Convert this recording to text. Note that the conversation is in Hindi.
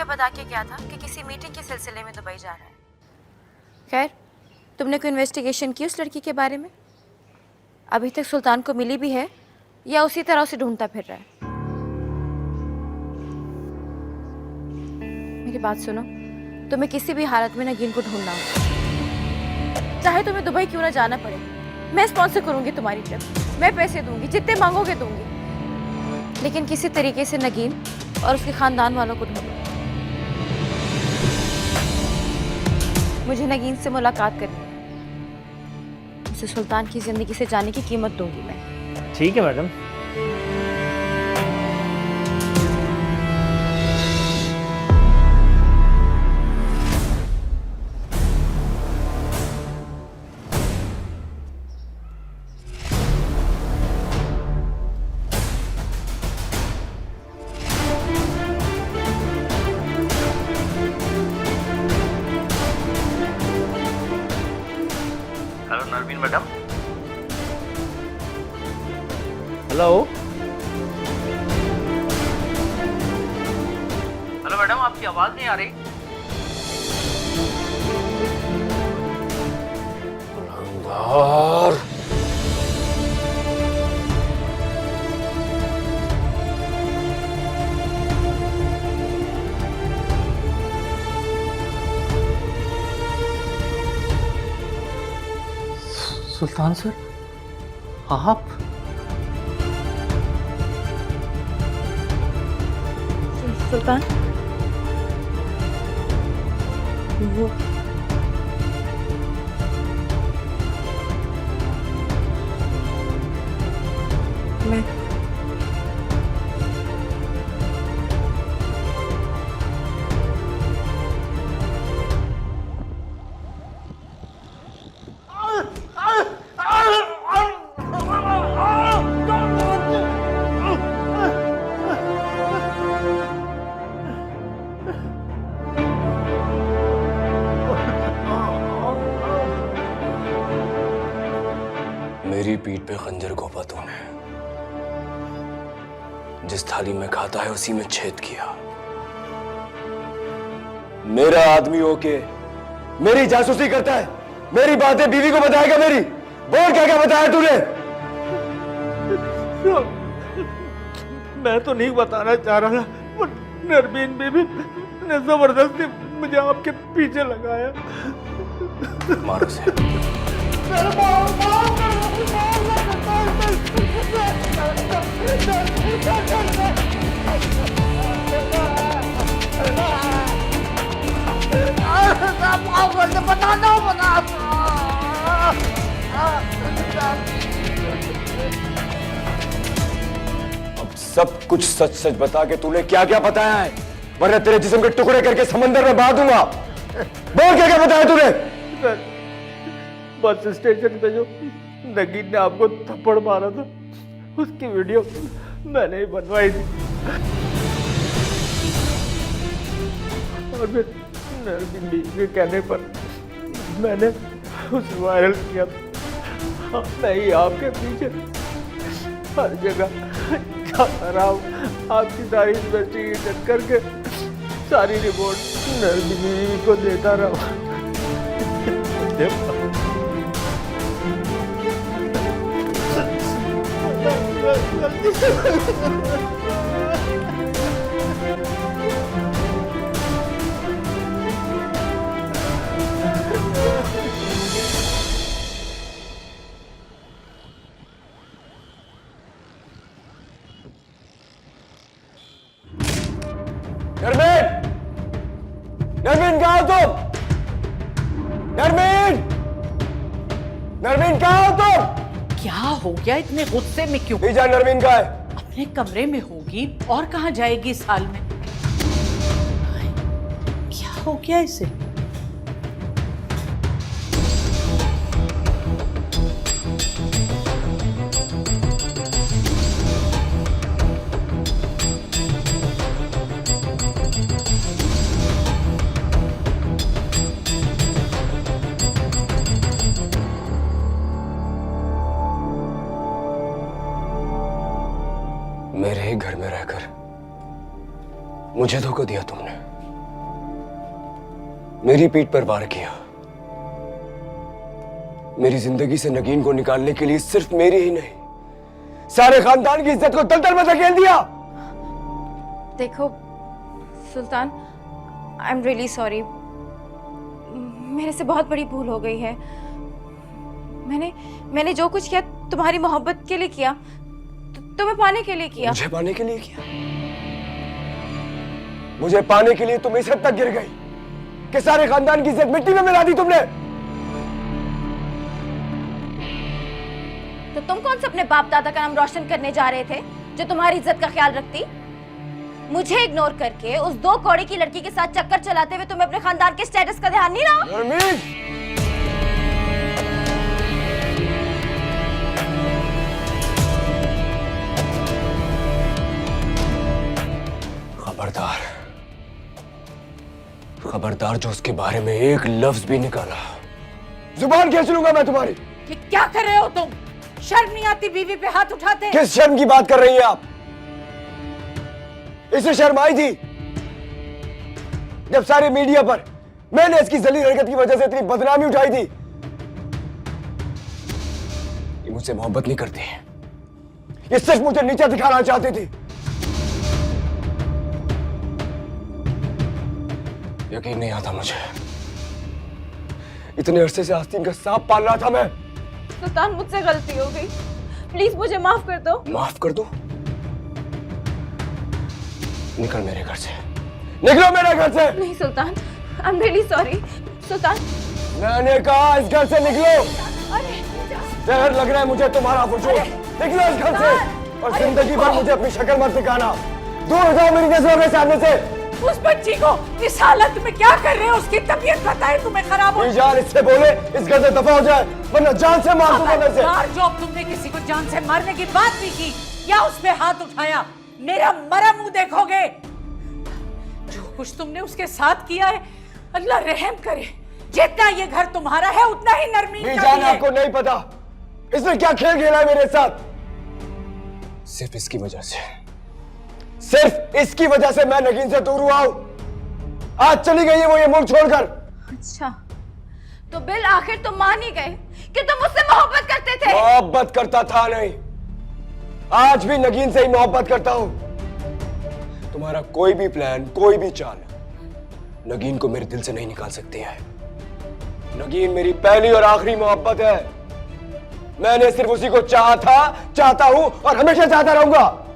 मुझे बता के गया था कि किसी मीटिंग के सिलसिले में दुबई जा रहा है। खैर, तुमने कोई इन्वेस्टिगेशन की उस लड़की के बारे में? अभी तक सुल्तान को मिली भी है या उसी तरह उसे ढूंढता फिर रहा है? मेरी बात सुनो, तुम्हें किसी भी हालत में नगीन को ढूंढना होगा, चाहे तुम्हें दुबई क्यों ना जाना पड़े। मैं स्पॉन्सर करूंगी तुम्हारी ट्रिप, मैं पैसे दूंगी, जितने मांगोगे दूंगी, लेकिन किसी तरीके से नगीन और उसके खानदान वालों को ढूंढो। मुझे नगीन से मुलाकात करनी है, उसे सुल्तान की जिंदगी से जाने की कीमत दूंगी मैं। ठीक है madam. Hello Narveen madam. Hello hello madam, आपकी आवाज नहीं आ रही। गुनहगार। सुल्तान सर, आप? सुल्तान, वो मैं मेरी पीठ पे खंजर घोंपा तूने। जिस थाली में खाता है उसी में छेद किया। मेरा आदमी होके मेरी जासूसी करता है, मेरी बातें बीवी को बताएगा मेरी। बोल क्या क्या बताया तूने? मैं तो नहीं बताना चाह रहा था, पर नरवीन बीबी ने जबरदस्ती मुझे आपके पीछे लगाया। मारो से। अब सब कुछ सच सच बता के तूने क्या क्या बताया है, वरना तेरे जिस्म के टुकड़े करके समंदर में बहा दूंगा। बोल क्या क्या बताया तूने? बस स्टेशन पे जो नगीन ने आपको थप्पड़ मारा था, उसकी वीडियो मैंने ही बनवाई थी और फिर नरवीन बीबी के कहने पर मैंने उसे वायरल किया था। मैं ही आपके पीछे हर जगह जाता रहा हूँ, आपकी सारी इन्वेस्टिगेशन करके सारी रिपोर्ट नरवीन बीबी को देता रहा। नरवीन! नरवीन कहाँ हो तुम? नरवीन! नरवीन कहाँ हो तुम? क्या हो गया, इतने गुस्से में क्यों? नहीं जान नरवीन कहाँ है? अपने कमरे में होगी, और कहाँ जाएगी इस हाल में? क्या हो गया इसे? मेरे ही घर में रहकर मुझे धोखा दिया तुमने। मेरी पीठ पर वार किया। मेरी जिंदगी से नगीन को निकालने के लिए सिर्फ मेरी ही नहीं, सारे खानदान की इज्जत को दलदल में धकेल दिया। देखो सुल्तान, आई एम रियली सॉरी। मेरे से बहुत बड़ी भूल हो गई है। मैंने जो कुछ किया तुम्हारी मोहब्बत के लिए किया, तुम्हें पाने के लिए किया। मुझे पाने के लिए किया? मुझे पाने के लिए तुम इस हद तक गिर गई कि सारे खानदान की इज्जत मिट्टी में मिला दी तुमने। तो तुम कौन से अपने बाप दादा का नाम रोशन करने जा रहे थे जो तुम्हारी इज्जत का ख्याल रखती? मुझे इग्नोर करके उस 2 कौड़ी की लड़की के साथ चक्कर चलाते हुए तुम्हें अपने खानदान के स्टेटस का ध्यान नहीं रहा? खबरदार, खबरदार जो उसके बारे में एक लफ्ज भी निकाला, जुबान खींच लूंगा मैं तुम्हारी। ये क्या कर रहे हो तुम? शर्म नहीं आती बीवी पे हाथ उठाते? किस शर्म की बात कर रही हैं आप? इसे शर्म आई थी जब सारे मीडिया पर मैंने इसकी जलील हरकत की वजह से इतनी बदनामी उठाई थी। ये मुझसे मोहब्बत नहीं करती, ये सिर्फ मुझे नीचा दिखाना चाहती थी। यकीन नहीं आता मुझे, इतने अरसे से आस्तीन का सांप पाल रहा था मैं। सुल्तान, मुझसे गलती हो गई, प्लीज मुझे माफ कर दो। माफ कर दो? निकल मेरे घर से, निकलो मेरे घर से। नहीं सुल्तान, आई एम रियली सॉरी। सुल्तान, मैंने कहा इस घर से निकलो। अरे डर लग रहा है मुझे तुम्हारा वजूद। निकलो इस घर से और जिंदगी भर मुझे अपनी शक्ल मत दिखाना। दूर हो जाओ मेरी नजरों के सामने से। उस बच्ची को इस हालत में क्या कर रहे हो? उसकी तबीयत बताए तुम्हें खराब हो। जान इससे बोले इस घर से दफा हो जाए, वरना जान से मार दूंगा मैं से। जो तुमने किसी को जान से मारने की बात भी की या उस पे हाथ उठाया, मेरा मरा मुंह देखोगे। जो कुछ तुमने उसके साथ किया है, अल्लाह रहम करे। जितना ये घर तुम्हारा है उतना ही नरमी का जान भी है। आपको नहीं पता इसने क्या खेल खेला है मेरे साथ। सिर्फ इसकी वजह से, सिर्फ इसकी वजह से मैं नगीन से दूर हुआ हूं। आज चली गई है वो ये मुल्क छोड़कर। अच्छा, तो बिल आखिर तुम मान ही गए कि तुम मुझसे मोहब्बत करते थे। मोहब्बत करता था नहीं, आज भी नगीन से ही मोहब्बत करता हूं। तुम्हारा कोई भी प्लान, कोई भी चाल नगीन को मेरे दिल से नहीं निकाल सकती है। नगीन मेरी पहली और आखिरी मोहब्बत है। मैंने सिर्फ उसी को चाहा था, चाहता हूं और हमेशा चाहता रहूंगा।